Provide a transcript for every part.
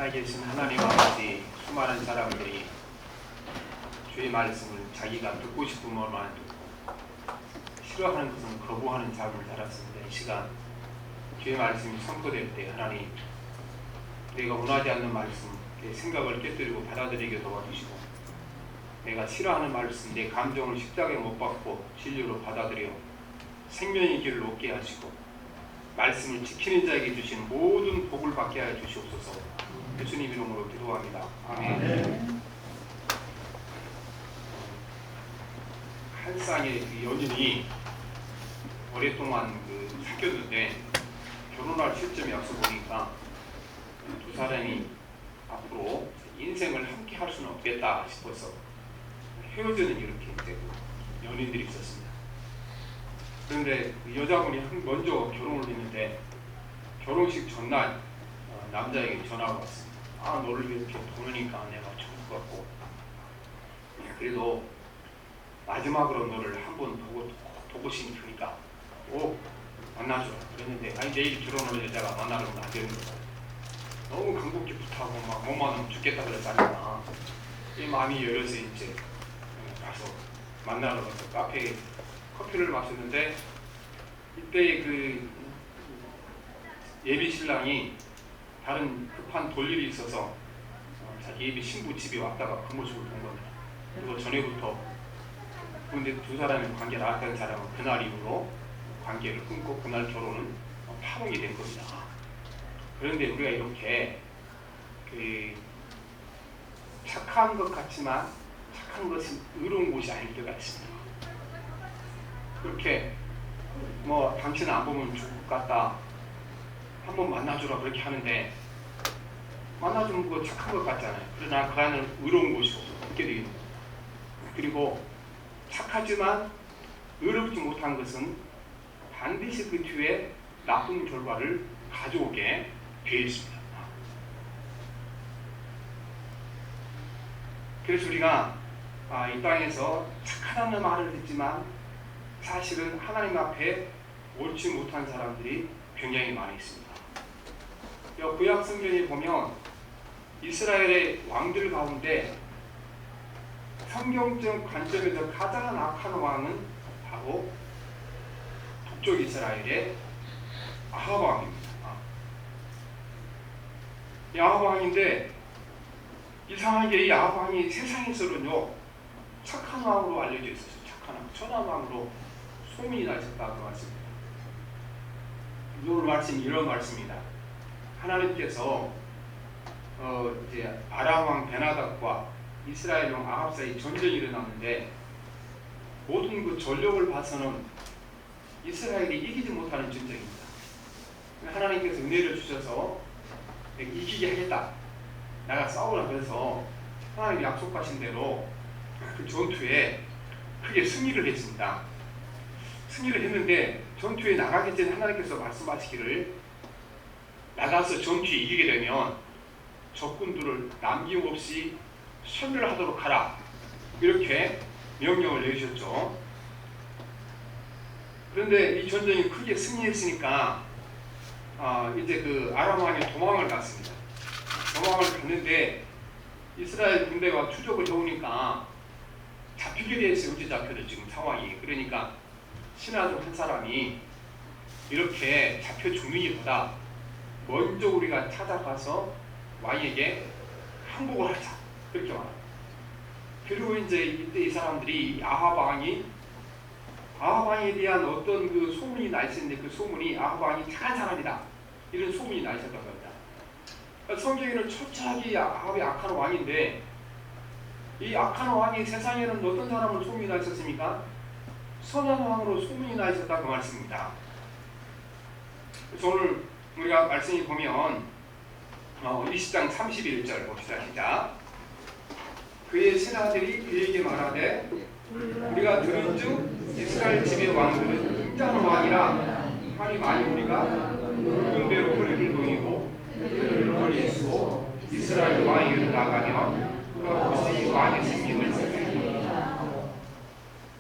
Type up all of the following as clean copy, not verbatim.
살아계신 하나님 아버지, 수많은 사람들이 주의 말씀을 자기가 듣고 싶은 것만 듣고 싫어하는 것은 거부하는 삶을 살았습니다. 이 시간 주의 말씀이 선포될 때 하나님, 내가 원하지 않는 말씀, 내 생각을 깨뜨리고 받아들이게 도와주시고, 내가 싫어하는 말씀, 내 감정을 십자가에 못 박고 진리로 받아들여 생명의 길을 얻게 하시고 말씀을 지키는 자에게 주신 모든 복을 받게 하여 주시옵소서. 예수님 이름으로 기도합니다. 아멘. 한 쌍의 그 연인이 오랫동안 사귀었는데 결혼할 시점이 와서 보니까 두 사람이 앞으로 인생을 함께 할 수는 없겠다 싶어서 헤어지는 이렇게 이제 연인들이 있었습니다. 그런데 여자분이 먼저 결혼을 했는데 결혼식 전날 남자에게 전화가 왔습니다. 너를 이렇게 보내니까 내가 좋을 것 같고, 그래도 마지막으로 너를 한번 보고 싶으니까 만나줘. 그랬는데 내일 결혼할 여자가 만나러 오면 안 되는 거야. 너무 강복히 부탁하고 막 몸만 하면 죽겠다 그랬잖아. 이 마음이 열려서 이제 가서 만나러 가서 카페에 커피를 마셨는데, 이때 그 예비 신랑이 다른 급한 볼일이 있어서 자기 예비 신부 집에 왔다가 그 모습을 본 겁니다. 그리고 전에부터, 그런데 두 사람의 관계를 알았던 사람은 그날 이후로 관계를 끊고 그날 결혼은 파혼이 된 겁니다. 그런데 우리가 이렇게 착한 것 같지만 착한 것은 의로운 곳이 아닐 때가 있습니다. 그렇게 당신은 안 보면 죽을 것 같다, 한번 만나주라 그렇게 하는데 만나주면 그거 착한 것 같잖아요. 그러나 그 안은 의로운 곳이 없게 되는 겁니다. 그리고 착하지만 의롭지 못한 것은 반드시 그 뒤에 나쁜 결과를 가져오게 되어 있습니다. 그래서 우리가 이 땅에서 착하다는 말을 듣지만 사실은 하나님 앞에 옳지 못한 사람들이 굉장히 많이 있습니다. 구약 성경에 보면 이스라엘의 왕들 가운데 성경적 관점에서 가장 악한 왕은 바로 북쪽 이스라엘의 아합 왕입니다. 이 아합 왕인데 이상하게 이 아합 왕이 세상에서는요 착한 왕으로 알려져 있었어요. 착한 왕, 선한 왕으로 소문이 나 있었다고 말씀입니다. 오늘 말씀이 이런 말씀입니다. 하나님께서 이제 아람 왕 베나닷과 이스라엘 왕 아합 사이 전쟁이 일어났는데 모든 그 전력을 봐서는 이스라엘이 이기지 못하는 전쟁입니다. 하나님께서 은혜를 주셔서 이기게 하겠다, 나가 싸우라 그래서 하나님이 약속하신 대로 그 전투에 크게 승리를 했습니다. 승리를 했는데 전투에 나가기 전에 하나님께서 말씀하시기를, 나가서 전투에 이기게 되면 적군들을 남김없이 섬멸하도록 하라, 이렇게 명령을 내주셨죠. 그런데 이 전쟁이 크게 승리했으니까 이제 그 아람 왕이 도망을 갔습니다. 도망을 갔는데 이스라엘 군대가 추적을 해오니까 잡히게 되었어요. 어찌 잡혀도 지금 상황이. 그러니까 신하 중 한 사람이 이렇게 잡혀 죽는 것보다 먼저 우리가 찾아가서 왕에게 항복을 하자, 그렇게 말합니다. 그리고 이제 이때 이 사람들이 아합 왕에 대한 어떤 그 소문이 나 있었는데 그 소문이 아합 왕이 착한 사람이다, 이런 소문이 나 있었던 겁니다. 성경에는 철저하게 아합이 악한 왕인데, 이 악한 왕이 세상에는 어떤 사람으로 소문이 나 있었습니까? 선한 왕으로 소문이 나 있었다고 말씀입니다. 그래서 오늘 우리가 말씀이 보면 20장 31절 봅시다. 시작. 그의 신하들이 그에게 말하되 우리가 들은즉 이스라엘 집의 왕들은 인자한 왕이라 하니 만일 우리가 군대로 그를 동이고 그를 멀리하고 이스라엘 왕에게 나가면 그가 혹시 왕의 생명을 살리리라.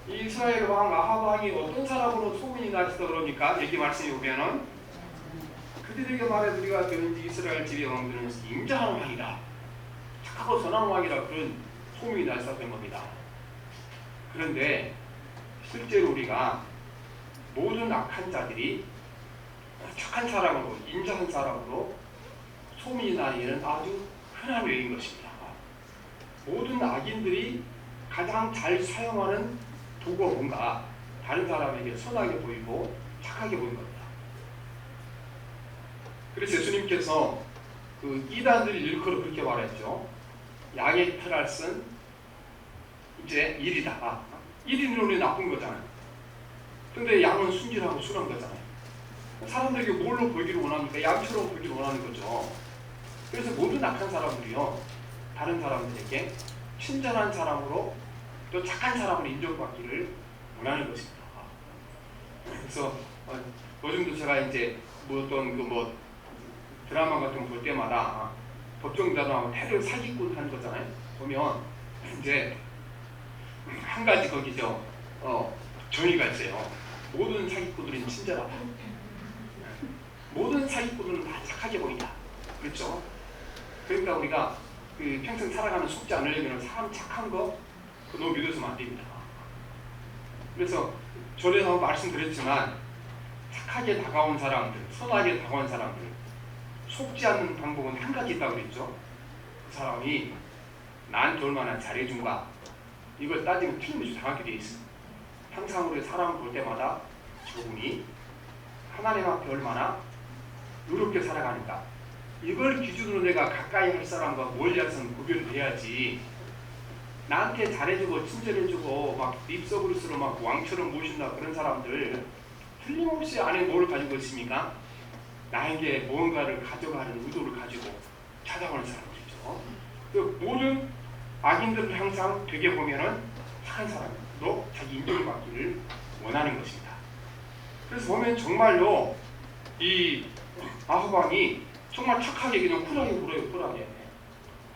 이스라엘 왕 아합 왕이 어떤 사람으로 소문이 나시다 그러니까 여기 말씀이 보면은 그들에게 말해드리가 되는지 이스라엘 집의 왕들은 인자한 왕이다, 착하고 선한 왕이라 그런 소문이 날쌌던 겁니다. 그런데 실제로 우리가 모든 악한 자들이 착한 사람으로, 인자한 사람으로 소문이 나기에는 아주 흔한 외인 것입니다. 모든 악인들이 가장 잘 사용하는 도구가 뭔가 다른 사람에게 선하게 보이고 착하게 보이는 겁니다. 그래서 예수님께서 그 이단들 일컬어 그렇게 말했죠. 양의 털을 쓴 이제 일이다. 1인으로 나쁜 거잖아요. 근데 양은 순진하고 순한 거잖아요. 사람들에게 뭘로 보이기를 원합니까? 양처럼 보이기를 원하는 거죠. 그래서 모든 악한 사람들이요, 다른 사람들에게 친절한 사람으로 또 착한 사람으로 인정받기를 원하는 것입니다. 그래서 요즘도 제가 이제 어떤 드라마 같은 거 볼 때마다 법정자도 테러 사기꾼 하는 거잖아요. 보면 이제 한 가지 거기죠. 정의가 있어요. 모든 사기꾼들은 친절하다. 모든 사기꾼들은 다 착하게 보인다. 그렇죠? 그러니까 우리가 그 평생 살아가는 속지 않으려면 사람 착한 거 그거 너무 믿어서는 안 됩니다. 그래서 전에도 말씀드렸지만 착하게 다가온 사람들, 선하게 다가온 사람들, 속지 않는 방법은 한 가지 있다고 그랬죠. 그 사람이 나한테 얼마나 잘해준가, 이걸 따지면 틀림없이 당하게 돼 있어요. 항상 우리 사람을 볼 때마다 저분이 하나님 앞에 얼마나 의롭게 살아가는가, 이걸 기준으로 내가 가까이 할 사람과 멀리해서는 구별을 해야지, 나한테 잘해주고 친절해주고 막 립서비스로 막 왕처럼 모신다 그런 사람들 틀림없이 안에 뭘 가지고 있습니까? 나에게 무언가를 가져가는 의도를 가지고 찾아오는 사람들이죠. 그 모든 악인들을 항상 되게 보면은 착한 사람으로 자기 인정을 받기를 원하는 것입니다. 그래서 보면 정말로 이 아합 왕이 정말 착하게 그냥 쿨하게 굴어요. 쿨하게.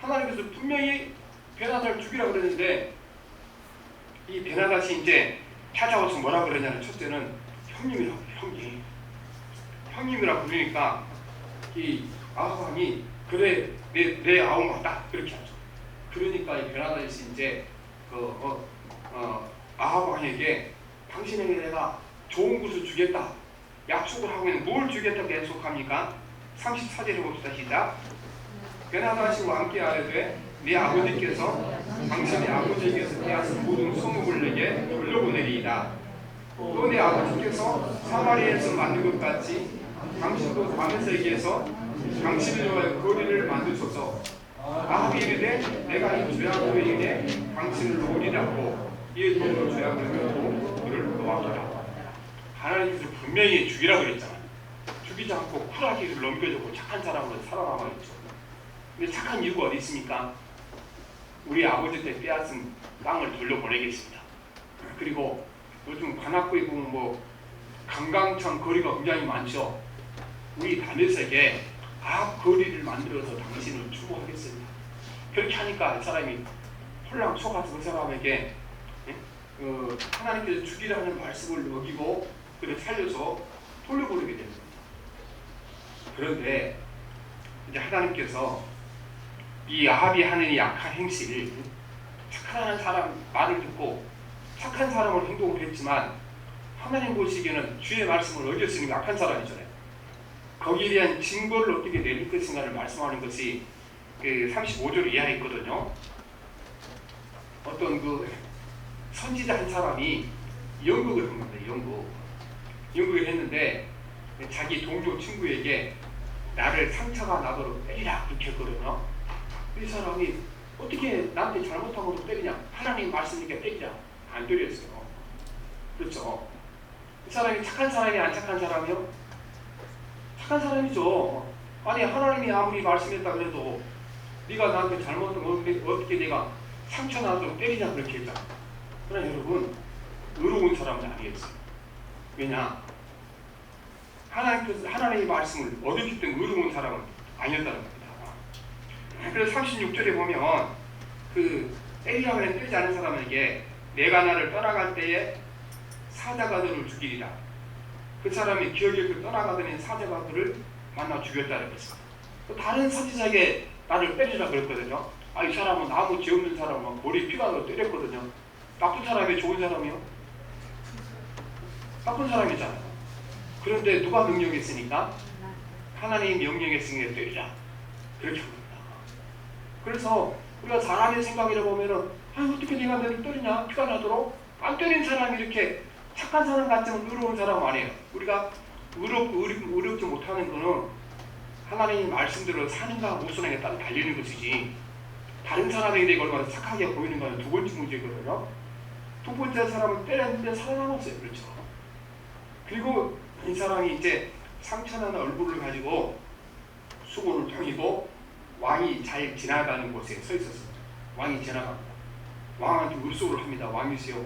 하나님께서 분명히 베나다를 죽이라 그랬는데 이 베나다시 이제 찾아와서 뭐라 그러냐면, 첫째는 형님이라고 해요. 형님이라고 부르니까 이 아합 왕이 그래 내 아우 맞다 그렇게 하죠. 그러니까 이 베나다시 이제 아합 왕에게 당신에게 내가 좋은 것을 주겠다 약속을 하고 있는, 뭘 주겠다고 약속합니까? 34절에 봅시다. 시작. 베나다시 왕께 아뢰되 네 아버지께서 당신의 아버지에게서 빼앗은 모든 소목을 내게 돌려보내리이다. 또 내 아버지께서 사마리아에서 만든 것 같이 당신도 다메섹에서 당신을 위하여 거리를 만드소서. 아합이 이르되 내가 이 죄악으로 인해 당신을 놓으리라고 이에 더불어 죄악을 하고 그를 놓아주라. 하나님께서 분명히 죽이라고 그랬잖아요. 죽이지 않고 쿨하게 넘겨주고 착한 사람으로 살아남아 있죠. 근데 착한 이유가 어디 있습니까? 우리 아버지 때 빼앗은 땅을 돌려보내겠습니다. 그리고 요즘 관악구에 보면 강강천 거리가 굉장히 많죠. 우리 다메섹에 거리를 만들어서 당신을 추구하겠습니다. 그렇게 하니까 사람이 홀랑 속아서 그 사람에게 하나님께서 죽이라는 말씀을 어기고 그를 살려서 돌려보내게 됩니다. 그런데 이제 하나님께서 이 아합이 하는 이 악한 행실을, 착한 사람 말을 듣고 착한 사람으로 행동을 했지만 하나님 보시기에는 주의 말씀을 어겼으니까 악한 사람이잖아요. 거기에 대한 증거를 어떻게 내릴 것인가를 말씀하는 것이 35절 이하에 있거든요. 어떤 선지자 한 사람이 연극을 한 겁니다. 연극을 했는데 자기 동료 친구에게 나를 상처가 나도록 때리라 그렇게 했거든요. 이 사람이 어떻게 나한테 잘못한 것도 때리냐, 하나님 말씀이니까 때리자. 안 때렸어요. 그렇죠. 이 사람이 착한 사람이 안 착한 사람이요? 착한 사람이죠. 아니 하나님이 아무리 말씀했다 그래도 네가 나한테 잘못한 거 어떻게 내가 상처 나도록 때리냐 그렇게 했잖아. 그러나 여러분 의로운 사람은 아니겠어요. 왜냐? 하나님의 말씀을 어겼기 때문에 의로운 사람은 아니었다는 겁니다. 그래서 36절에 보면 때리라고 하는 때리지 않은 사람에게 내가 나를 떠나갈 때에 사자가 너를 죽이리라. 그 사람이 기어이 떠나가더니 사자가 그를 만나 죽였다 그랬어. 또 다른 선지자에게 나를 때리라 그랬거든요. 이 사람은 아무 죄 없는 사람은 머리 피가 나서 때렸거든요. 나쁜 사람이 좋은 사람이요? 나쁜 사람이잖아요. 그런데 누가 명령했으니까? 하나님이 명령했으니까 때리라. 그렇게 합니다. 그래서 우리가 사람의 생각이라 보면은 어떻게 네가 너를 때리냐? 피가 나도록? 안 때린 사람이 이렇게 착한 사람 같지만 의로운 사람 아니에요. 우리가 의롭지 못하는 거는 하나님의 말씀대로 사는가 못 사는가에 따라 달리는 것이지, 다른 사람에게 얼마나 착하게 보이는 가는 두 번째 문제거든요. 두 번째 사람은 때렸는데 살아남았어요. 그렇죠. 그리고 이 사람이 이제 상처난 얼굴을 가지고 수건을 통이고 왕이 잘 지나가는 곳에 서 있었어요. 왕이 지나갑니다. 왕한테 울소를 합니다. 왕이세요,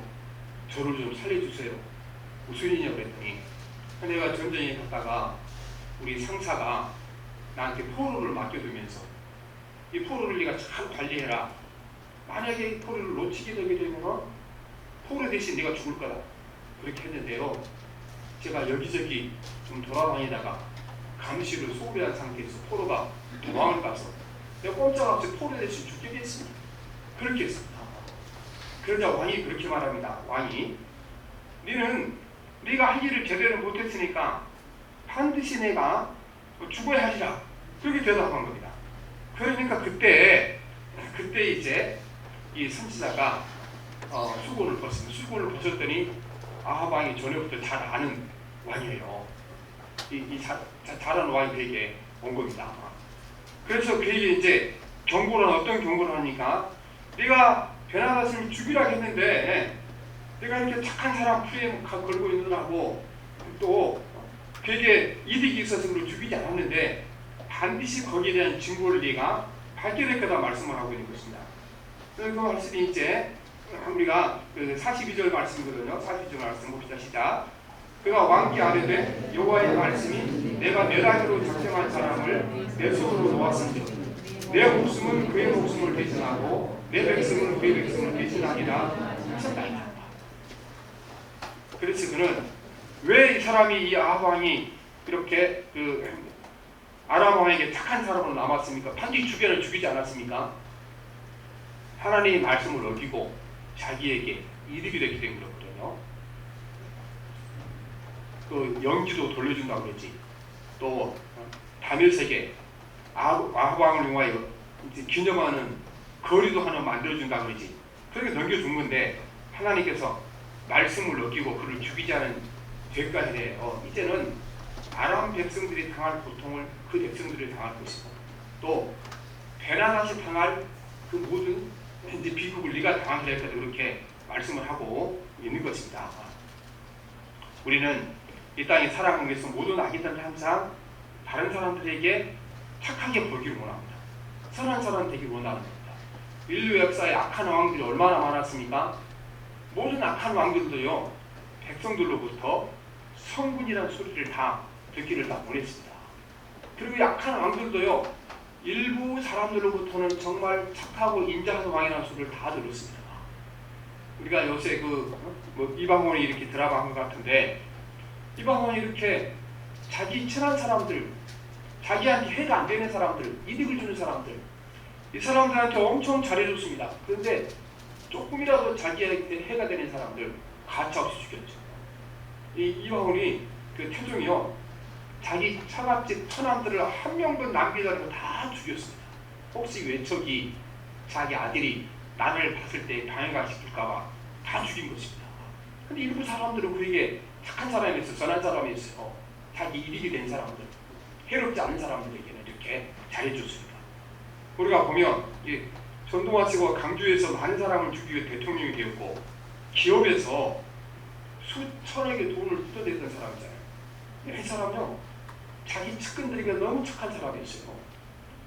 저를 좀 살려주세요. 무슨 일이냐 그랬더니, 내가 전쟁에 갔다가 우리 상사가 나한테 포로를 맡겨두면서 이 포로를 네가 잘 관리해라. 만약에 이 포로를 놓치게 되게 되면 포로 대신 네가 죽을 거다. 그렇게 했는데요. 제가 여기저기 좀 돌아다니다가 감시를 소홀한 상태에서 포로가 도망을 가서 내가 꼼짝없이 포로 대신 죽게 됐습니다. 그렇게 했습니다. 그러자 왕이 그렇게 말합니다. 왕이, 네가 할 일을 제대로 못했으니까 반드시 내가 죽어야 하리라. 그렇게 대답한 겁니다. 그러니까 그때 이제 이 선지자가 수건을 벗습니다. 수건을 벗었더니 아하방이 전에부터 잘 아는 왕이에요. 잘 아는 왕이 그에게 온 겁니다. 그래서 그에게 이제 어떤 경고를 하니까, 네가 베나다스를 죽이라고 했는데 내가 이렇게 착한 사람 풀에 걸고 있느라고 또 그에게 이득이 있어서 그걸 죽이지 않았는데 반드시 거기에 대한 증거를 네가 밝게 될 거다 말씀을 하고 있는 것입니다. 그 말씀이 이제 우리가 그 42절 말씀이거든요. 42절 말씀 봅시다. 시작. 그가 왕께 아뢰되 여호와의 말씀이 내가 멸하기로 작정한 사람을 내 손으로 놓았으니 내 목숨은 그의 목숨을 대신하고 내 백성은 그의 백성을 대신하리라 하셨나이다. 그래서 그는 왜 이 사람이, 이 아합 왕이 이렇게 아람 왕에게 착한 사람으로 남았습니까? 반드시 죽이지 않았습니까? 하나님의 말씀을 어기고 자기에게 이득이 되기 때문에 그렇거든요. 그 연기도 돌려준다고 그랬지. 또 다메섹에 아합 왕을 위하여 기념하는 거리도 하나 만들어준다고 그러지. 그렇게 넘겨준 건데 하나님께서 말씀을 어기고 그를 죽이지 않은 죄까지 이제는 아람 백성들이 당할 고통을 그 백성들이 당할 것이고, 또 베나다시 당할 그 모든 이제 비극을 네가 당하게 될 거다. 그렇게 말씀을 하고 있는 것입니다. 우리는 이 땅에 살아가기 위해서 모든 악인들은 항상 다른 사람들에게 착하게 보기를 원합니다. 선한 사람 되기 원하는 겁니다. 인류 역사에 악한 왕들이 얼마나 많았습니까? 모든 악한 왕들도요, 백성들로부터 성군이라는 소리를 다 듣기를 다 원했습니다. 그리고 약한 왕들도요, 일부 사람들로부터는 정말 착하고 인자한 왕이라는 소리를 다 들었습니다. 우리가 요새 이방원이 이렇게 드라마 한 것 같은데, 이방원이 이렇게 자기 친한 사람들, 자기한테 해가 안 되는 사람들, 이득을 주는 사람들, 이 사람들한테 엄청 잘해줬습니다. 그런데 조금이라도 자기한테 해가 되는 사람들 가차없이 죽였죠. 이방원이 그 태종이요, 자기 처갓집 처남들을 한 명도 남기지 않고 다 죽였습니다. 혹시 외척이 자기 아들이 나를 봤을 때 방해가 시킬까봐 다 죽인 것입니다. 근데 일부 사람들은 그에게 착한 사람이 있어요. 선한 사람이 있어요. 자기 이득이 된 사람들, 해롭지 않은 사람들에게는 이렇게 잘해줬습니다. 우리가 보면 전두환 씨가 강주에서 많은 사람을 죽이고 대통령이 되었고, 기업에서 수천억의 돈을 뜯어냈던 사람이잖아요. 이 사람은요, 자기 측근들에게 너무 착한 사람이었어요.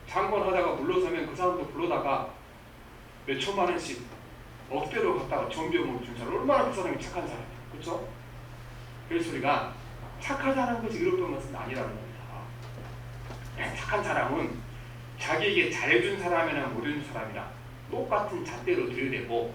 장관 하다가 물러서면 그 사람도 불러다가 몇 천만 원씩 억대로 갖다가 정비용을 준 사람, 얼마나 그 사람이 착한 사람이에요. 그렇죠? 그래서 우리가 착하다는 것이 의롭다는 것은 아니라는 겁니다. 착한 사람은 자기에게 잘해준 사람이나 못해준 사람이나 똑같은 잣대로 들이대고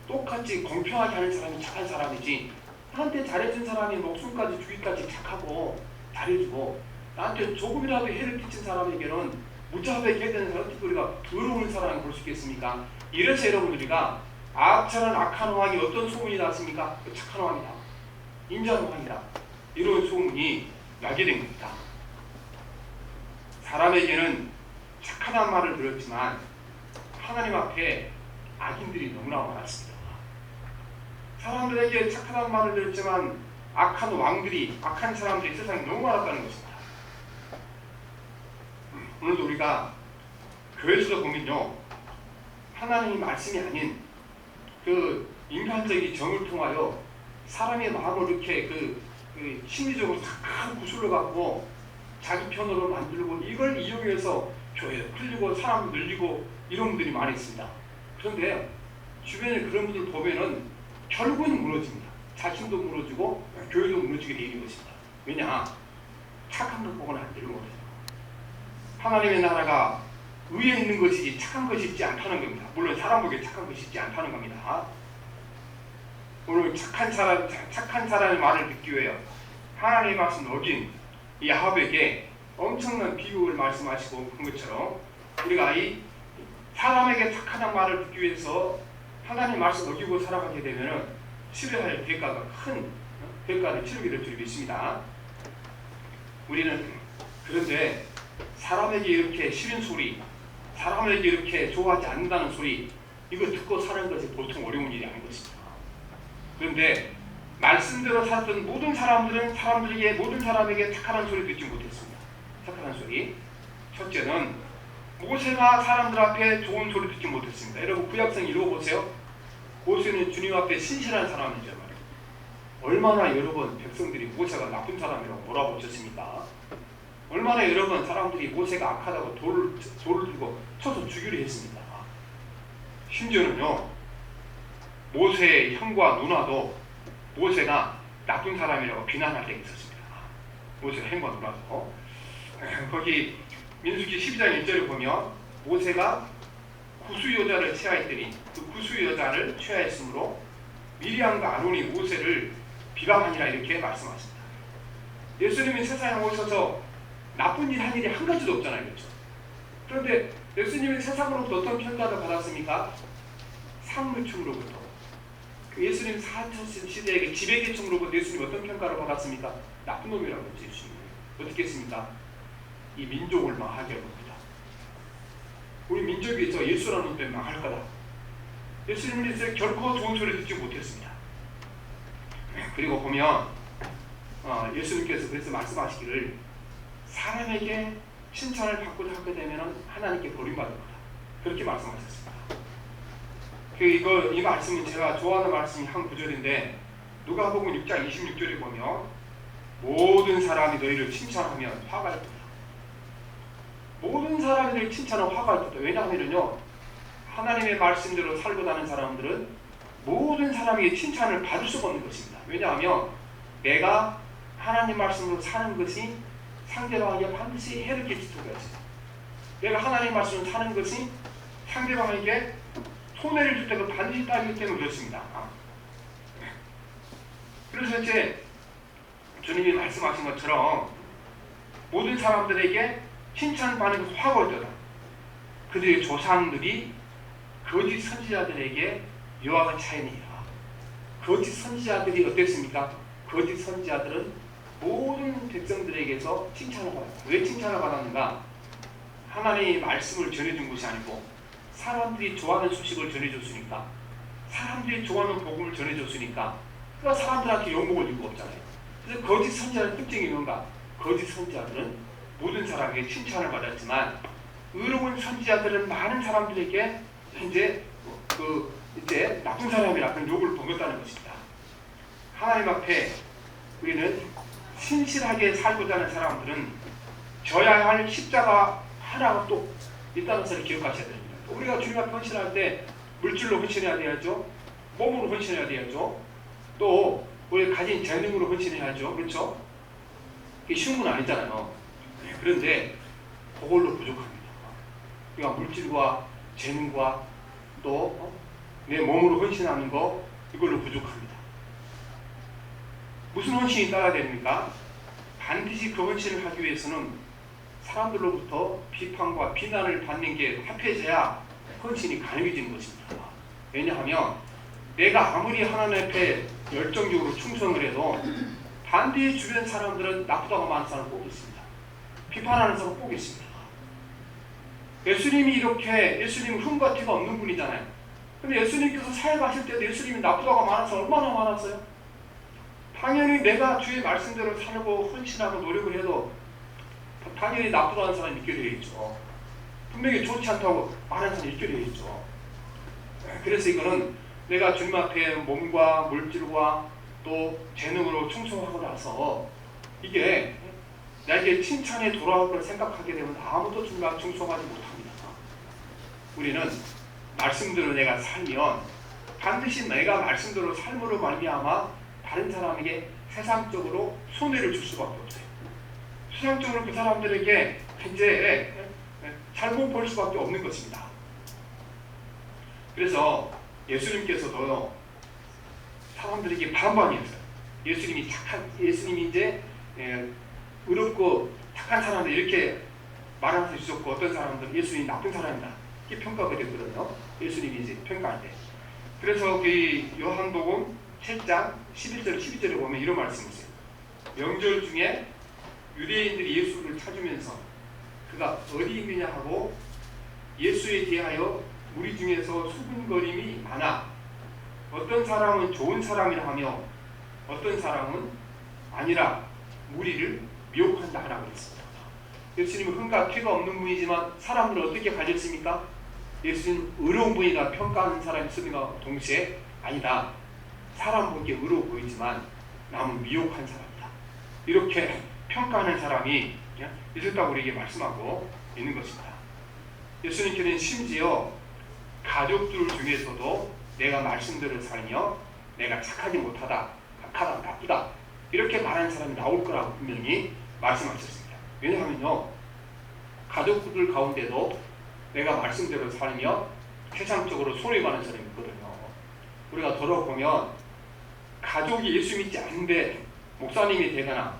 똑같이 공평하게 하는 사람이 착한 사람이지, 나한테 잘해준 사람이 목숨까지 주기까지 착하고 잘해주고 나한테 조금이라도 해를 끼친 사람에게는 무자비하게 되는 사람, 특히 우리가 더러운 사람을 볼 수 있겠습니까? 이래서 여러분들이가 악처럼 악한 왕이 어떤 소문이 났습니까? 착한 왕이다, 인자한 왕이다, 이런 소문이 나게 된 겁니다. 사람에게는 착하다는 말을 들었지만 하나님 앞에 악인들이 너무나 많았습니다. 사람들에게 착하다는 말을 들었지만 악한 왕들이, 악한 사람들이 세상에 너무 많았다는 것입니다. 오늘도 우리가 교회에서 보면요, 하나님의 말씀이 아닌 그 인간적인 정을 통하여 사람의 마음을 이렇게 그 심리적으로 큰 구슬을 갖고 자기 편으로 만들고 이걸 이용해서 교회를 풀리고 사람 늘리고 이런 분들이 많이 있습니다. 그런데 주변에 그런 분들 보면은 결국은 무너집니다. 자신도 무너지고 교회도 무너지게 되는 것입니다. 왜냐? 착한 것 보고는 안 되는 거예요. 하나님의 나라가 의에 있는 것이지 착한 것이 있지 않다는 겁니다. 물론 사람 보기에 착한 것이 있지 않다는 겁니다. 오늘 착한 사람의 말을 듣기 위해 하나님의 말씀 어긴 이 아합에게 엄청난 비극을 말씀하시고 그 것처럼 우리가 이 사람에게 착하다는 말을 듣기 위해서 하나님의 말씀 어기고 살아가게 되면 치러야 할 대가가 큰 대가를 치르게 될 줄 믿습니다. 우리는 그런데 사람에게 이렇게 싫은 소리, 사람에게 이렇게 좋아하지 않는다는 소리, 이거 듣고 사는 것이 보통 어려운 일이 아닌 것입니다. 그런데 말씀대로 살았던 모든 사람들은 모든 사람에게 착하다는 소리 듣지 못했습니다. 착하다는 소리. 첫째는 모세가 사람들 앞에 좋은 소리 듣지 못했습니다. 여러분 구약성 읽어보세요. 모세는 주님 앞에 신실한 사람이죠. 얼마나 여러 번 백성들이 모세가 나쁜 사람이라고 몰아붙였습니까? 얼마나 여러 번 사람들이 모세가 악하다고 돌을 들고 쳐서 죽이려 했습니다. 심지어는요, 모세의 형과 누나도 모세가 나쁜 사람이라고 비난할 때가 있었습니다. 모세가 형과 누나도. 거기 민수기 12장 1절에 보면 모세가 구수 여자를 취하였더니 그 구수 여자를 취하였으므로 미리암과 아론이 모세를 비방하니라 이렇게 말씀하십니다. 예수님이 세상에 오셔서 나쁜 일 한 일이 한 가지도 없잖아요. 그렇죠? 그런데 예수님이 세상으로부터 어떤 평가를 받았습니까? 상류층으로부터. 그 예수님 사천시대의 지배계층으로부터 예수님이 어떤 평가를 받았습니까? 나쁜 놈이라고 했죠. 예수님이. 어떻게 했습니까? 이 민족을 망하게 할 겁니다. 우리 민족이 저 예수라는 놈 때문에 망할 거다. 예수님은 결코 좋은 소리 듣지 못했습니다. 그리고 보면 예수님께서 그래서 말씀하시기를 사람에게 칭찬을 받고자 하게 되면 하나님께 버림받을 거다. 그렇게 말씀하셨습니다. 이 말씀은 제가 좋아하는 말씀이 한 구절인데 누가복음 6장 26절에 보면 모든 사람이 너희를 칭찬하면 화가 있다. 모든 사람이 너희를 칭찬하면 화가 있다. 왜냐하면요, 하나님의 말씀대로 살고 가는 사람들은 모든 사람에게 칭찬을 받을 수가 없는 것입니다. 왜냐하면 내가 하나님 말씀으로 사는 것이 상대방에게 반드시 해를 끼치도록 했습니다. 내가 하나님 말씀으로 사는 것이 상대방에게 손해를 줄 때도 반드시 따르기 때문에 그렇습니다. 그래서 이제 주님이 말씀하신 것처럼 모든 사람들에게 칭찬받는 것이 화가 있더라. 그들의 조상들이 거짓 선지자들에게 여호와가 차이니라. 거짓 선지자들이 어땠습니까? 거짓 선지자들은 모든 백성들에게서 칭찬을 받았다. 왜 칭찬을 받았는가? 하나님의 말씀을 전해준 것이 아니고 사람들이 좋아하는 소식을 전해줬으니까, 사람들이 좋아하는 복음을 전해줬으니까, 그러니까 사람들한테 욕먹을 이유가 없잖아요. 그래서 거짓 선지자의 특징이 뭔가? 거짓 선지자들은 모든 사람에게 칭찬을 받았지만 의로운 선지자들은 많은 사람들에게 이제 나쁜 사람이라 그런 욕을 먹었다는 것입니다. 하나님 앞에 우리는 신실하게 살고자 하는 사람들은 져야 할 십자가 하나가 또 있다는 것을 기억하셔야 됩니다. 우리가 주님 앞에 헌신할 때 물질로 헌신해야 돼야죠. 몸으로 헌신해야 돼야죠. 또 우리가 가진 재능으로 헌신해야죠. 그렇죠? 이게 쉬운 건 아니잖아요. 그런데 그걸로 부족합니다. 그러니까 물질과 재능과 또 내 몸으로 헌신하는 거, 이걸로 부족합니다. 무슨 헌신이 따라야 됩니까? 반드시 그 헌신을 하기 위해서는 사람들로부터 비판과 비난을 받는 게 합해져야 헌신이 가능해지는 것입니다. 왜냐하면 내가 아무리 하나님 앞에 열정적으로 충성을 해도 반대의 주변 사람들은 나쁘다고 말하는 사람을 꼭 있습니다. 비판하는 사람을 꼭 있습니다. 예수님이 이렇게, 예수님은 흠과 티가 없는 분이잖아요. 근데 예수님께서 사역하실 때도 예수님이 나쁘다고 말하는 사람 얼마나 많았어요? 당연히 내가 주의 말씀대로 살고 헌신하고 노력을 해도 당연히 나쁘다는 사람이 있게 되겠죠. 분명히 좋지 않다고 말하는 사람이 있게 되겠죠. 그래서 이거는 내가 주님 앞에 몸과 물질과 또 재능으로 충성하고 나서 이게 나에게 칭찬에 돌아올 걸 생각하게 되면 아무도 주님 앞에 충성하지 못합니다. 우리는 말씀대로 내가 살면 반드시 내가 말씀대로 삶으로 말미암아 다른 사람에게 세상적으로 손해를 줄 수밖에 없어요. 세상적으로 그 사람들에게 이제 잘못 볼 수밖에 없는 것입니다. 그래서 예수님께서도 사람들에게 반반이었어요. 예수님이 이제 의롭고 착한 사람들 이렇게 말하면서 주셨고, 어떤 사람들은 예수님이 나쁜 사람이다 이렇게 평가가 됐거든요. 예수님이 이제 평가할 때. 그래서 그 요한복음 7장 11절 12절에 보면 이런 말씀이 있어요. 명절 중에 유대인들이 예수를 찾으면서 그가 어디 있느냐 하고 예수에 대하여 우리 중에서 수군거림이 많아 어떤 사람은 좋은 사람이라 하며 어떤 사람은 아니라 우리를 미혹한다 하라고 했습니다. 예수님은 흠과 티가 없는 분이지만 사람들을 어떻게 가졌습니까? 예수님은 의로운 분이다 평가하는 사람이 있으니까 동시에 아니다. 사람 보기에 의로워 보이지만 남은 미혹한 사람이다. 이렇게 평가하는 사람이 있었다고 우리에게 말씀하고 있는 것입니다. 예수님께는 심지어 가족들 중에서도 내가 말씀대로 살며 내가 착하지 못하다, 악하다, 나쁘다 이렇게 말하는 사람이 나올 거라고 분명히 말씀하셨습니다. 왜냐하면요, 가족들 가운데도 내가 말씀대로 살며 세상적으로 손해받는 사람이 있거든요. 우리가 돌아보면 가족이 예수 믿지 않는데 목사님이 되거나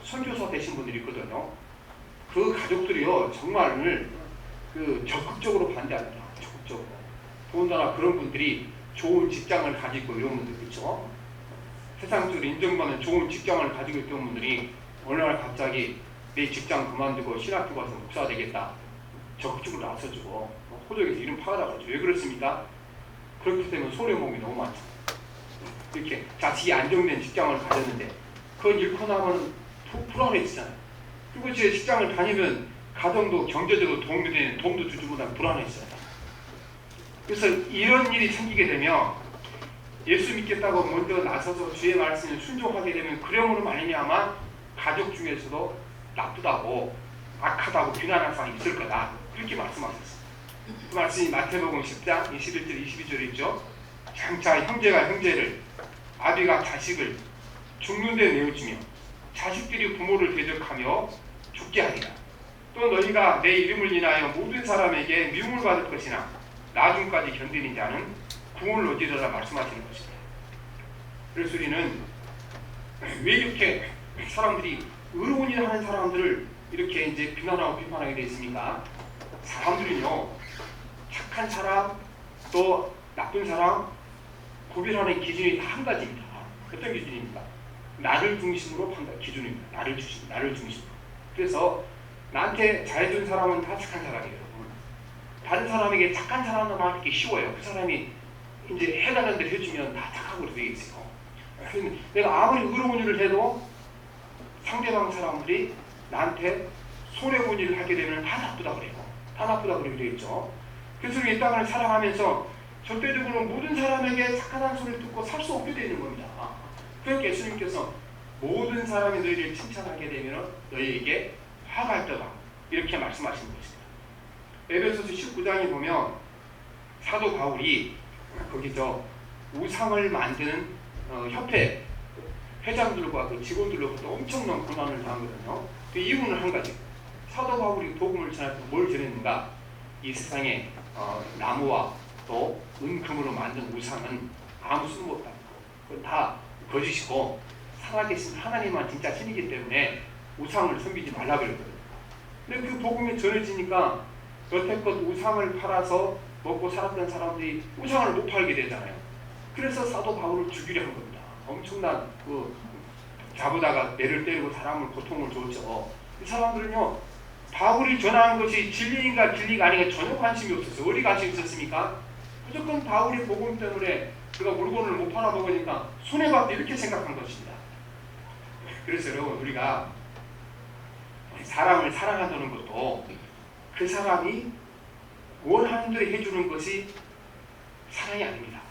선교사 되신 분들이 있거든요. 그 가족들이요 정말 적극적으로 반대합니다. 적극적으로. 더군다나 그런 분들이 좋은 직장을 가지고 이런 분들 있죠. 세상적으로 인정받는 좋은 직장을 가지고 있던 분들이 어느 날 갑자기 내 직장 그만두고 신학교 가서 목사 되겠다. 적극적으로 나서주고 호적에서 이름 파가라고 왜 그렇습니까? 그렇게 되면 손해보험이 너무 많죠. 이렇게 자식이 안정된 직장을 가졌는데 그건 잃고 나면 불안해지잖아요. 그리고 제 직장을 다니면 가정도 경제적으로 도움도 주지 못하면 불안해져요. 그래서 이런 일이 생기게 되면 예수 믿겠다고 먼저 나서서 주의 말씀에 순종하게 되면 그령으로 말미암아 가족 중에서도 나쁘다고 악하다고 비난할 사람이 있을 거다. 그렇게 말씀하셨어요. 그 말씀이 마태복음 10장 21절 22절에 있죠. 장차 형제가 형제를 아비가 자식을 죽는 데 내어주며 자식들이 부모를 대적하며 죽게 하리라. 또 너희가 내 이름을 인하여 모든 사람에게 미움을 받을 것이나 나중까지 견디는 자는 구원을 얻으리라 말씀하시는 것입니다. 그래서 우리는 왜 이렇게 사람들이 의로운 일 하는 사람들을 이렇게 이제 비난하고 비판하게 되어 있습니까? 사람들은요 착한 사람 또 나쁜 사람 구별하는 기준이 다 한 가지입니다. 어떤 기준입니까? 나를 중심으로 판단 기준입니다. 나를 중심으로. 그래서 나한테 잘해준 사람은 다 착한 사람이에요. 다른 사람에게 착한 사람은 말하기 쉬워요. 그 사람이 이제 해당하는 대로 해주면 다 착하고 되겠어요. 내가 아무리 의로운 일을 해도 상대방 사람들이 나한테 손해본 일을 하게 되면 다 나쁘다 그래요. 다 나쁘다 그러게 되겠죠. 그래서 이 땅을 살아가면서 절대적으로 모든 사람에게 착하다는 소리를 듣고 살 수 없게 되는 겁니다. 그러니까 예수님께서 모든 사람이 너희를 칭찬하게 되면 너희에게 화가 있다 이렇게 말씀하시는 것입니다. 에베소서 19장에 보면 사도 바울이 거기서 우상을 만드는 협회 회장들과 그 직원들로부터 엄청난 고난을 당하거든요. 그 이유는 한 가지. 사도 바울이 복음을 전할 때 뭘 전했는가? 이 세상에 나무와 또 은금으로 만든 우상은 아무 쓸모없다. 그건 다 거짓이고 살아계신 하나님만 진짜 신이기 때문에 우상을 섬기지 말라 그랬거든요. 근데 그 복음이 전해지니까 여태껏 우상을 팔아서 먹고 살았던 사람들이 우상을 못 팔게 되잖아요. 그래서 사도 바울을 죽이려 한 겁니다. 엄청난 잡으다가 매를 때리고 사람을 고통을 줬죠. 이 사람들은요, 바울이 전하는 것이 진리인가 진리가 아닌가 전혀 관심이 없었어요. 어디 관심이 있었습니까? 무조건 바울의 복음 때문에 그가 물건을 못 팔아먹으니까 손해봤다 이렇게 생각한 것입니다. 그래서 여러분, 우리가 사람을 사랑한다는 것도 그 사람이 원하는 대로 해주는 것이 사랑이 아닙니다.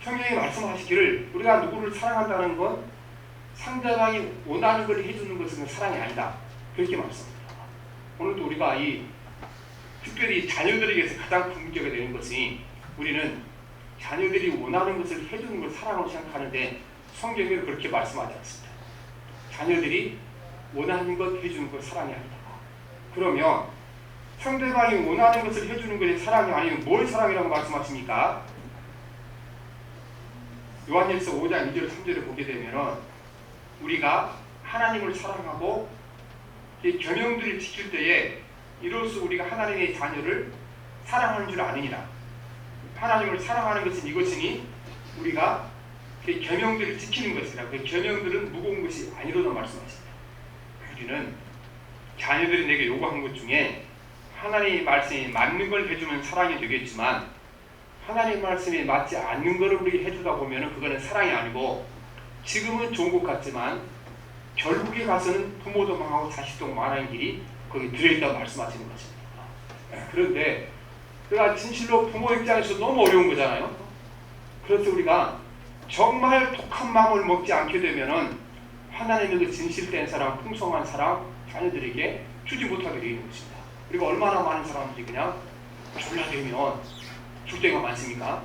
성경이 말씀하시기를 우리가 누구를 사랑한다는 건 상대방이 원하는 걸 해주는 것은 사랑이 아니다, 그렇게 말씀합니다. 오늘도 우리가 특별히 자녀들에게서 가장 문제가 되는 것이, 우리는 자녀들이 원하는 것을 해주는 걸 사랑으로 생각하는데 성경은 그렇게 말씀하지 않습니다. 자녀들이 원하는 것 해주는 것 사랑이 아니다. 그러면 상대방이 원하는 것을 해주는 것이 사랑이 아니면 뭘 사랑이라고 말씀하십니까? 요한일서 5장 2절 3절을 보게 되면 우리가 하나님을 사랑하고 계명들을 지킬 때에 이로써 우리가 하나님의 자녀를 사랑하는 줄 아느니라. 하나님을 사랑하는 것은 이것이니 우리가 그 계명들을 지키는 것이라. 그 계명들은 무거운 것이 아니로도 말씀하십니다. 우리는 자녀들이 내게 요구한 것 중에 하나님의 말씀에 맞는 걸 해주면 사랑이 되겠지만, 하나님의 말씀에 맞지 않는 것을 우리가 해주다 보면 그거는 사랑이 아니고, 지금은 좋은 것 같지만 결국에 가서는 부모도 망하고 자식도 망하는 길이 거기 들어있다고 말씀하시는 것입니다. 그런데 그가 진실로 부모 입장에서 너무 어려운 거잖아요. 그래서 우리가 정말 독한 마음을 먹지 않게 되면은 하나님의 그 진실된 사랑, 풍성한 사랑 자녀들에게 주지 못하게 되는 것입니다. 그리고 얼마나 많은 사람들이 그냥 졸라대면 줄 때가 많습니까?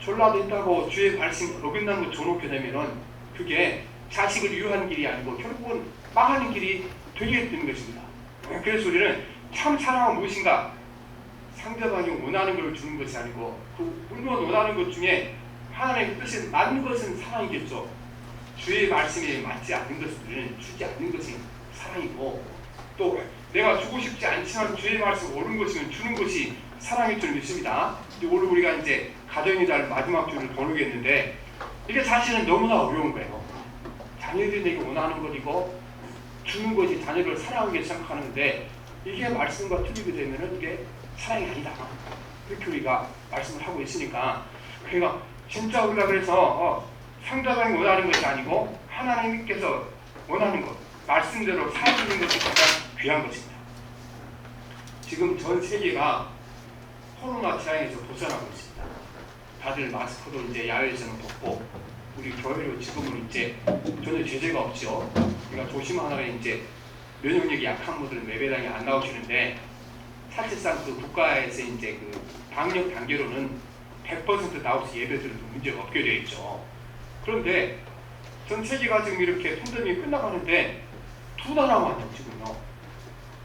졸라댄다고 주의 말씀 어긋나는 거 줘놓게 되면은 그게 자식을 유한 길이 아니고 결국은 망하는 길이 되게 되는 것입니다. 그래서 우리는 참 사랑은 무엇인가? 상대방이 원하는 걸 주는 것이 아니고, 그 물론 원하는 것 중에 하나님의 뜻에 맞는 것은 사랑이겠죠. 주의 말씀에 맞지 않는 것은 우리는 주지 않는 것이 사랑이고, 또 내가 주고 싶지 않지만 주의 말씀 옳은 것이면 주는 것이 사랑일 줄 믿습니다. 오늘 우리가 이제 가정의 달 마지막 주를 거누겠는데, 이게 사실은 너무나 어려운 거예요. 자녀들이 내게 원하는 것이고 주는 것이 자녀를 사랑하게 생각하는데, 이게 말씀과 틀리게 되면 이게 사랑이 아니다, 그렇게 우리가 말씀을 하고 있으니까, 그러니까 진짜 우리가 그래서 상대방이 원하는 것이 아니고 하나님께서 원하는 것, 말씀대로 살아주는 것이 가장 귀한 것입니다. 지금 전 세계가 코로나 재앙에서 벗어나고 있습니다. 다들 마스크도 이제 야외에서는 벗고, 우리 교회로 지금은 이제 전혀 제재가 없죠. 우리가 조심하느라 이제 면역력이 약한 분들은 예배당에 안 나오시는데, 사실상 그 국가에서 이제 그 방역 단계로는 100% 나와서 예배드려도 문제가 없게 되어 있죠. 그런데 전 세계가 지금 이렇게 팬데믹이 끝나가는데 두 나라만 지금요,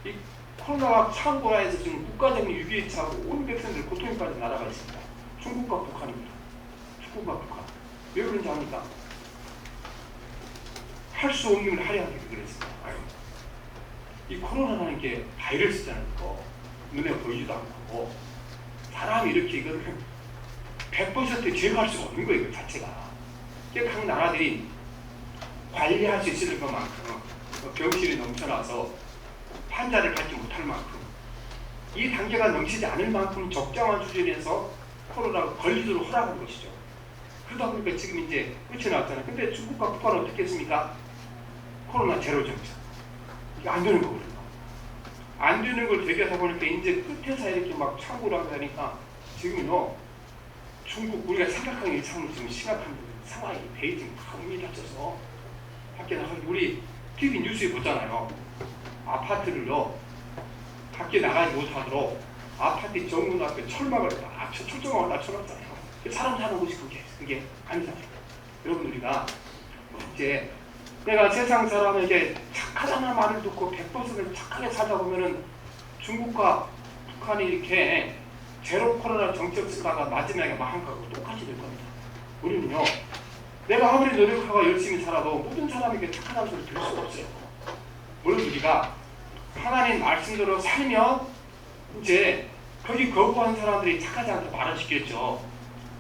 이 코로나가 창고라에서 지금 국가적인 위기에 처하고 온 백성들 고통에 빠진 나라가 있습니다. 중국과 북한입니다. 중국과 북한. 왜 그런지 아니까 할 수 없는 걸 하려 하기 그랬습니다. 이 코로나라는 게 바이러스잖아요. 눈에 보이지도 않고 사람이 이렇게 이걸 100% 제거할 수가 없는 거예요. 그 자체가. 각 나라들이 관리할 수 있을 것만큼 병실이 넘쳐나서 환자를 받지 못할 만큼, 이 단계가 넘치지 않을 만큼 적정한 수준에서 코로나가 걸리도록 허락한 것이죠. 그러다 보니까 지금 이제 끝이 났잖아요. 근데 중국과 북한은 어떻게 했습니까? 코로나 제로 정책. 이게 안 되는 거거든요. 안 되는 걸 되게 하다 보니까 이제 끝에서 이렇게 막 창구를 하니까 지금요, 중국 우리가 생각하는 이상으로 지금 심각한 상황이 베이징 다 문이 닫혀서 밖에 나가기, 우리 TV 뉴스에 보잖아요. 아파트를요, 밖에 나가지 못하도록 아파트 정문 앞에 철막을 딱 철조망을 딱 쳐놨잖아요. 사람 사는 곳이 그게 아니잖아요. 여러분, 우리가 이제 내가 세상 사람에게 착하다는 말을 듣고 100% 착하게 살다 보면은 중국과 북한이 이렇게 제로 코로나 정책 쓰다가 마지막에 망한 거하고 똑같이 될 겁니다. 우리는요, 내가 아무리 노력하고 열심히 살아도 모든 사람에게 착하다는 소리 들을 수가 없어요. 물론 우리가 하나님 말씀대로 살면 이제 거기 거부한 사람들이 착하지 않게 말을 시켰죠.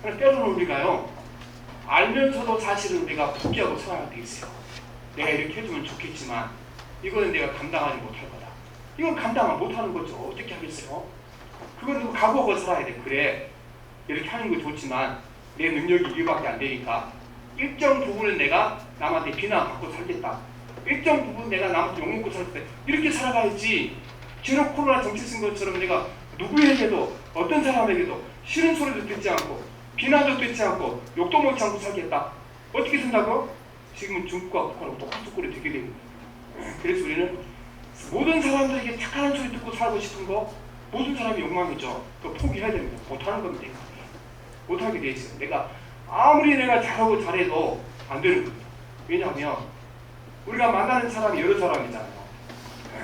그럼 때로는 우리가요, 알면서도 사실은 우리가 포기하고 살아갈 때 있어요. 내가 이렇게 해주면 좋겠지만 이거는 내가 감당하지 못할 거다. 이건 감당을 못하는 거죠. 어떻게 하겠어요? 그거는 각오하고 살아야 돼. 그래, 이렇게 하는 거 좋지만 내 능력이 이거밖에 안 되니까 일정 부분은 내가 남한테 비난받고 살겠다. 일정 부분 내가 남한테 욕먹고 살겠다. 이렇게 살아가야지. 제로 코로나 정치 쓴 것처럼 내가 누구에게도 어떤 사람에게도 싫은 소리도 듣지 않고 비난도 듣지 않고 욕도 먹지 않고 살겠다. 어떻게 산다고? 지금은 중국과 북한하고 똑같은 꼴이 되게 됩니다. 그래서 우리는 모든 사람들에게 착한 소리 듣고 살고 싶은 거, 모든 사람이 욕망이죠. 그거 포기해야 됩니다. 못하는 겁니다. 못하게 돼 있어요. 내가 아무리 내가 잘하고 잘해도 안 되는 겁니다. 왜냐하면 우리가 만나는 사람이 여러 사람이잖아요.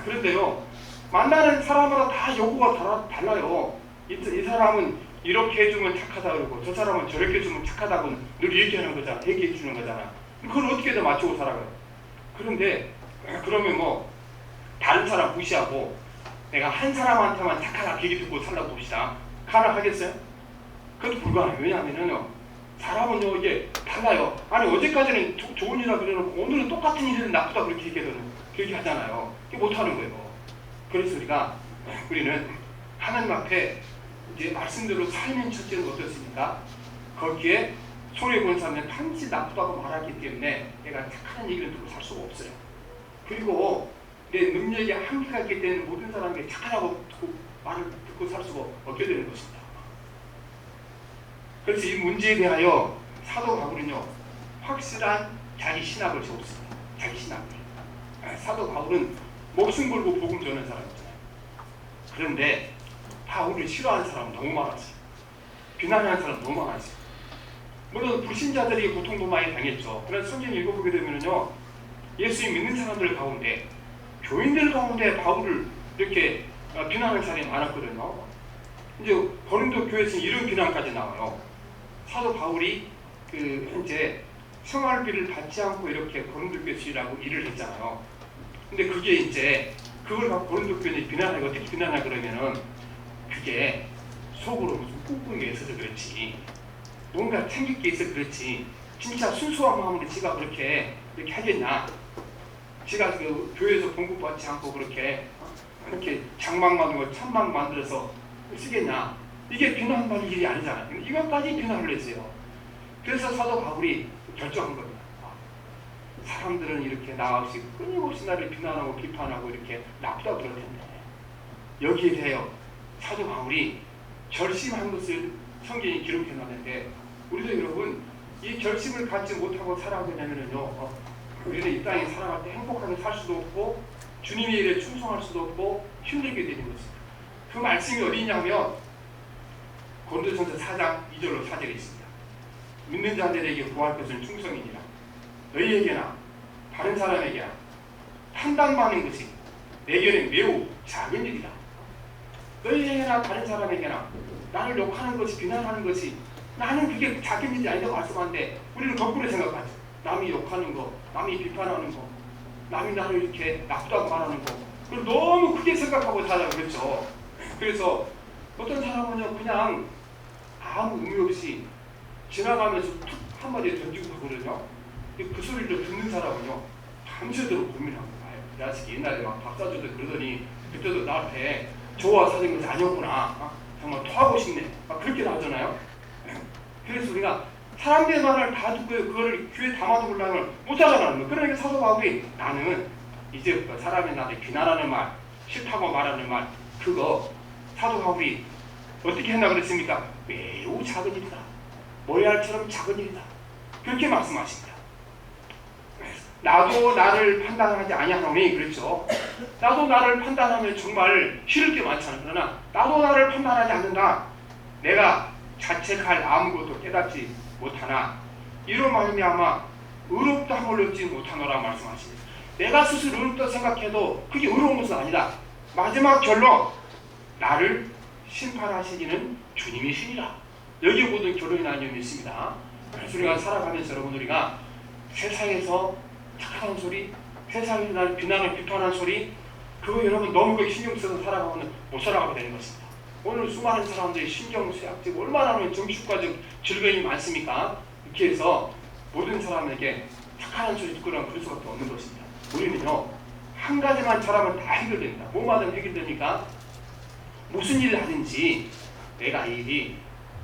그런데요, 만나는 사람마다 다 요구가 달라요. 이 사람은 이렇게 해주면 착하다 그러고 저 사람은 저렇게 해주면 착하다고 늘 얘기하는 거잖아. 얘기해 주는 거잖아. 그걸 어떻게든 맞추고 살아가요. 그런데 그러면 뭐 다른 사람 무시하고 내가 한 사람한테만 착하다 얘기 듣고 살라고 봅시다. 가능하겠어요? 그것도 불가능해요. 왜냐하면요, 사람은요 이게 달라요. 아니 어제까지는 좋은 일이라 그래놓고 오늘은 똑같은 일은 나쁘다 그렇게 얘기하잖아요. 그게 못하는 거예요. 그래서 우리는 하나님 앞에 이제 말씀대로 삶인 첫째는 어떻습니까? 거기에 손해본사면 단지 나쁘다고 말하기 때문에 내가 착한 얘기를 듣고 살 수가 없어요. 그리고 내 능력이 한계가 있기 때문에 모든 사람에게 착하다고 말을 듣고 살 수가 없게 되는 것입니다. 그래서 이 문제에 대하여 사도 바울은요, 확실한 자기 신학을 세웠습니다. 자기 신학을. 사도 바울은 목숨 걸고 복음 전하는 사람이잖아요. 그런데 바울을 싫어하는 사람은 너무 많았어요. 비난하는 사람 너무 많았어요. 물론 불신자들이 고통도 많이 당했죠. 그런 성경 읽어보게 되면요, 예수 믿는 사람들 가운데, 교인들 가운데 바울을 이렇게 비난하는 사람이 많았거든요. 이제 고린도 교회에서 이런 비난까지 나와요. 사도 바울이 이제 생활비를 받지 않고 이렇게 고린도 교회라고 일을 했잖아요. 근데 그게 이제 그걸 갖고 고린도 교회에 비난하고 어떻게 비난하냐 그러면은 그게 속으로 무슨 꿍꿍이가 있어서 그렇지, 뭔가 챙길 게 있어서 그렇지, 진짜 순수한 마음으로 지가 이렇게 하겠냐, 지가 그 교회에서 공급받지 않고 그렇게 장막 만들고 천막 만들어서 쓰겠냐, 이게 비난받을 일이 아니잖아요. 이것까지 비난을 했어요. 그래서 사도 바울이 결정한 겁니다. 사람들은 이렇게 나 없이 끊임없이 나를 비난하고 비판하고 이렇게 나쁘다 그럴 텐데, 여기에 대하여 사도 바울이 결심한 것을 성경이 기록해 놨는데, 우리도 여러분 이 결심을 갖지 못하고 살아가게 되면요, 우리는 이 땅에 살아갈 때 행복하게 살 수도 없고 주님의 일에 충성할 수도 없고 힘들게 되는 것입니다. 그 말씀이 어디 있냐면 고린도전서 4장 2절로 4절에 있습니다. 믿는 자들에게 구할 것은 충성이니라. 너희에게나 다른 사람에게나 판단받는 것이 내게는 매우 작은 일이다. 너희에게나 다른 사람에게나 나를 욕하는 것이, 비난하는 것이 나는 그게 작은 일이 아니라고 말씀하는데, 우리는 거꾸로 생각하죠. 남이 욕하는 거, 남이 비판하는 거, 남이 나를 이렇게 나쁘다고 말하는 거, 그걸 너무 크게 생각하고 살아요. 그렇죠? 그래서 어떤 사람은요, 그냥 아무 의미 없이 지나가면서 툭 한마디 던지고 가거든요. 그 소리를 듣는 사람은요, 밤새도록 고민하고 가요. 이 자식이 옛날에 막 밥 사주도 그러더니 그때도 나한테 좋아 사준 것이 아니었구나. 정말 토하고 싶네. 막 그렇게 나오잖아요. 그래서 우리가 사람들의 말을 다 듣고 그걸 귀에 담아두려면 못하잖아요. 그러니까 사도 바울이 나는 이제부터 사람이 나한테 비난하는 말, 싫다고 말하는 말, 그거 사도 바울이 어떻게 했나 그랬습니까? 매우 작은 일이다. 모래알처럼 작은 일이다. 그렇게 말씀하십니다. 나도 나를 판단하지 아니하노니, 그렇죠? 나도 나를 판단하면 정말 싫을 게 많잖아요. 그러나 나도 나를 판단하지 않는다. 내가 자책할 아무것도 깨닫지 못하나 이로 말미암아 의롭다 함을 얻지 못하노라 말씀하십니다. 내가 스스로 의롭다 생각해도 그게 의로운 것은 아니다. 마지막 결론, 나를 심판하시기는 주님이시니라. 여기 모든 결론이 나뉘어 있습니다. 그래서 우리가 살아가면서 여러분, 우리가 세상에서 착한 소리, 세상에 날 비난을 비판하는 소리, 그거 여러분 너무 그 신경 써서 살아가면 못 살아가게 되는 것입니다. 오늘 수많은 사람들이 신경쇠약증 얼마나 정신과적 질병이 많습니까? 이렇게 해서 모든 사람에게 착한 소리 듣고는 그럴 수밖에 없는 것입니다. 우리는요 한 가지만 잘하면 다 해결됩니다. 뭐마다 해결됩니까? 무슨 일을 하든지 내가 이 일이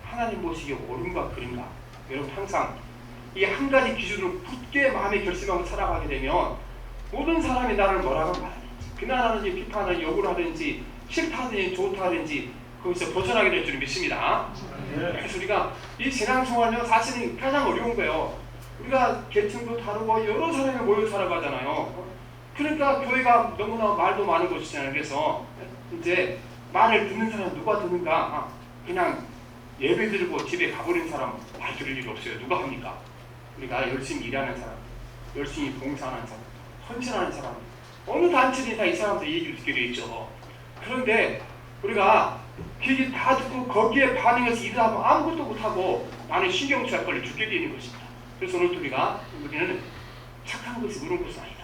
하나님 보시기에 옳은가 그른가, 여러분 항상 이 한 가지 기준으로 굳게 마음에 결심하고 살아가게 되면 모든 사람이 나를 뭐라고 말하든지 비난하든지 비판하든지 욕을 하든지 싫다든지 좋다든지 거기서 벗어나게 될 줄 믿습니다. 그래서 우리가 이 신앙생활은요 사실은 가장 어려운 거예요. 우리가 계층도 다르고 여러 사람이 모여 살아가잖아요. 그러니까 교회가 너무나 말도 많은 곳이잖아요. 그래서 이제 말을 듣는 사람은 누가 듣는가? 그냥 예배 드리고 집에 가버린 사람 말 들을 일 없어요. 누가 합니까? 우리가 열심히 일하는 사람, 열심히 봉사하는 사람, 헌신하는 사람, 어느 단체든 다 이 사람들 얘기를 듣게 돼 있죠. 그런데 우리가 그 얘기 다 듣고 거기에 반응해서 일을 하면 아무것도 못하고 나는 신경쇠약 걸려 죽게 되는 것입니다. 그래서 오늘 우리는 착한 것이 의로운 것은 아니다.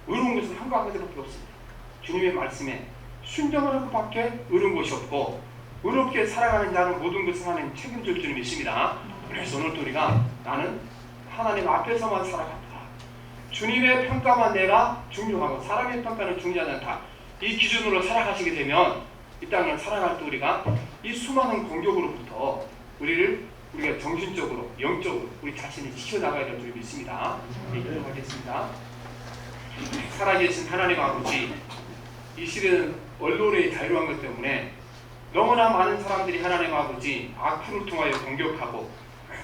의로운 것은 한 가지밖에 없습니다. 주님의 말씀에 순종하는 것밖에 의로운 것이 없고 의롭게 살아가는 자는 모든 것을 하나님 책임질 줄 믿습니다. 그래서 오늘 우리가 나는 하나님 앞에서만 살아간다. 주님의 평가만 내가 중요하고 사람의 평가는 중요하지 않다. 이 기준으로 살아가시게 되면 이 땅을 살아갈 때 우리가 이 수많은 공격으로부터 우리가 정신적으로, 영적으로 우리 자신을 지켜나가야 될 줄 믿습니다. 기도하겠습니다. 살아계신 하나님 아버지, 이 시대는 언론의 자유한 것 때문에 너무나 많은 사람들이 하나님 아버지 악플을 통하여 공격하고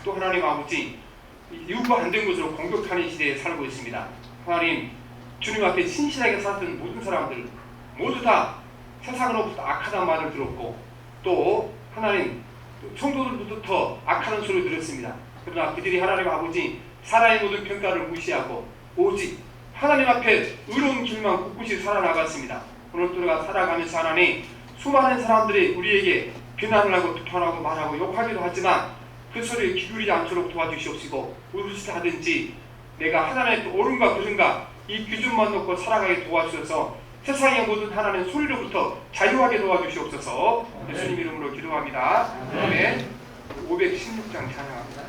또 하나님 아버지 이유가 안 된 것으로 공격하는 시대에 살고 있습니다. 하나님, 주님 앞에 신실하게 살았던 모든 사람들 모두 다 세상으로부터 악하다는 말을 들었고 또 하나님 성도들부터 악하는 소리를 들었습니다. 그러나 그들이 하나님 아버지 사람의 모든 평가를 무시하고 오직 하나님 앞에 의로운 길만 꿋꿋이 살아나갔습니다. 오늘 또 우리가 살아가면서 하나님 수많은 사람들이 우리에게 비난을 하고 비판하고 말하고 욕하기도 하지만 그 소리에 기울이지 않도록 도와주시옵시고 무엇을 하든지 내가 하나님의 옳은가 그른가 이 기준만 놓고 살아가게 도와주셔서 세상의 모든 하나님 소리로부터 자유하게 도와주시옵소서. 예수님 이름으로 기도합니다. 아멘. 516장 찬양합니다.